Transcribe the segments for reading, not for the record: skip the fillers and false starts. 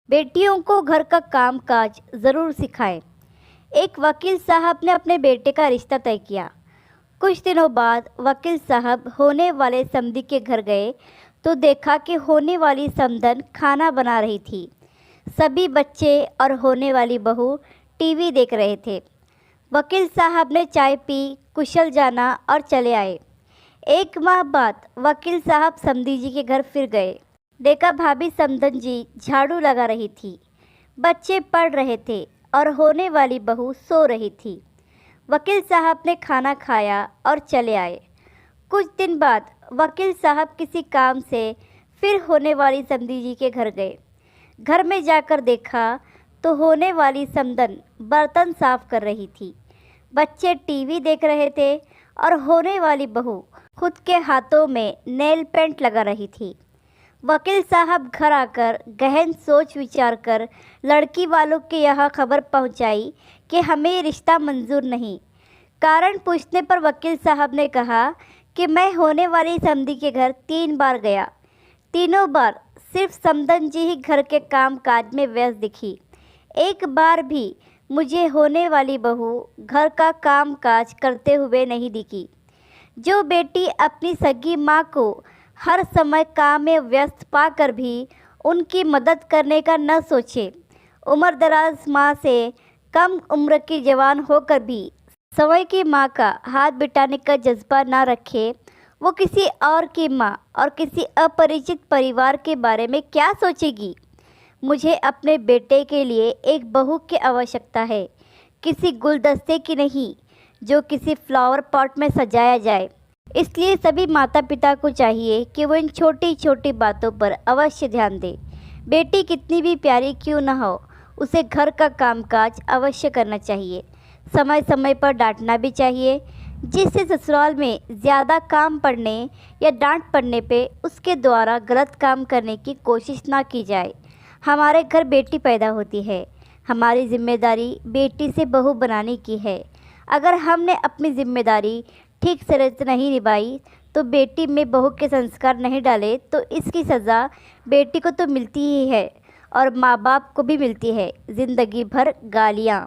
बेटियों को घर का काम काज ज़रूर सिखाएं। एक वकील साहब ने अपने बेटे का रिश्ता तय किया। कुछ दिनों बाद वकील साहब होने वाले समधी के घर गए तो देखा कि होने वाली समधन खाना बना रही थी। सभी बच्चे और होने वाली बहू टीवी देख रहे थे। वकील साहब ने चाय पी, कुशल जाना और चले आए। एक माह बाद वकील साहब समधी जी के घर फिर गए। देखा भाभी समधन जी झाड़ू लगा रही थी, बच्चे पढ़ रहे थे और होने वाली बहू सो रही थी। वकील साहब ने खाना खाया और चले आए। कुछ दिन बाद वकील साहब किसी काम से फिर होने वाली समधी जी के घर गए। घर में जाकर देखा तो होने वाली समधन बर्तन साफ कर रही थी, बच्चे टीवी देख रहे थे और होने वाली बहू खुद के हाथों में नेल पेंट लगा रही थी। वकील साहब घर आकर गहन सोच विचार कर लड़की वालों के यहाँ खबर पहुँचाई कि हमें रिश्ता मंजूर नहीं। कारण पूछने पर वकील साहब ने कहा कि मैं होने वाली समधी के घर 3 बार गया, तीनों बार सिर्फ समधन जी ही घर के काम काज में व्यस्त दिखी। एक बार भी मुझे होने वाली बहू घर का काम काज करते हुए नहीं दिखी। जो बेटी अपनी सगी माँ को हर समय काम में व्यस्त पाकर भी उनकी मदद करने का न सोचे, उम्रदराज माँ से कम उम्र की जवान होकर भी समय की माँ का हाथ बिटाने का जज्बा ना रखे, वो किसी और की माँ और किसी अपरिचित परिवार के बारे में क्या सोचेगी। मुझे अपने बेटे के लिए एक बहू की आवश्यकता है, किसी गुलदस्ते की नहीं जो किसी फ्लावर पॉट में सजाया जाए। इसलिए सभी माता पिता को चाहिए कि वो इन छोटी छोटी बातों पर अवश्य ध्यान दें। बेटी कितनी भी प्यारी क्यों न हो, उसे घर का कामकाज अवश्य करना चाहिए। समय समय पर डांटना भी चाहिए, जिससे ससुराल में ज़्यादा काम पड़ने या डांट पड़ने पे उसके द्वारा गलत काम करने की कोशिश ना की जाए। हमारे घर बेटी पैदा होती है, हमारी जिम्मेदारी बेटी से बहू बनाने की है। अगर हमने अपनी जिम्मेदारी ठीक से नहीं निभाई तो बेटी में बहू के संस्कार नहीं डाले तो इसकी सज़ा बेटी को तो मिलती ही है और माँ बाप को भी मिलती है, ज़िंदगी भर गालियाँ।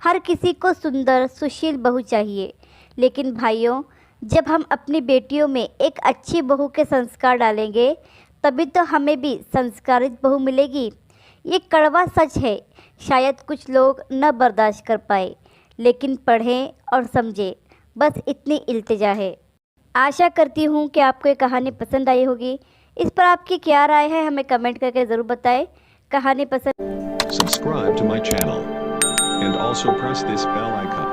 हर किसी को सुंदर सुशील बहू चाहिए, लेकिन भाइयों, जब हम अपनी बेटियों में एक अच्छी बहू के संस्कार डालेंगे तभी तो हमें भी संस्कारित बहू मिलेगी। ये कड़वा सच है, शायद कुछ लोग न बर्दाश्त कर पाए, लेकिन पढ़ें और समझें, बस इतनी इल्तिजा है। आशा करती हूँ कि आपको ये कहानी पसंद आई होगी। इस पर आपकी क्या राय है हमें कमेंट करके ज़रूर बताएं। कहानी पसंद Subscribe to my channel and also press this bell icon.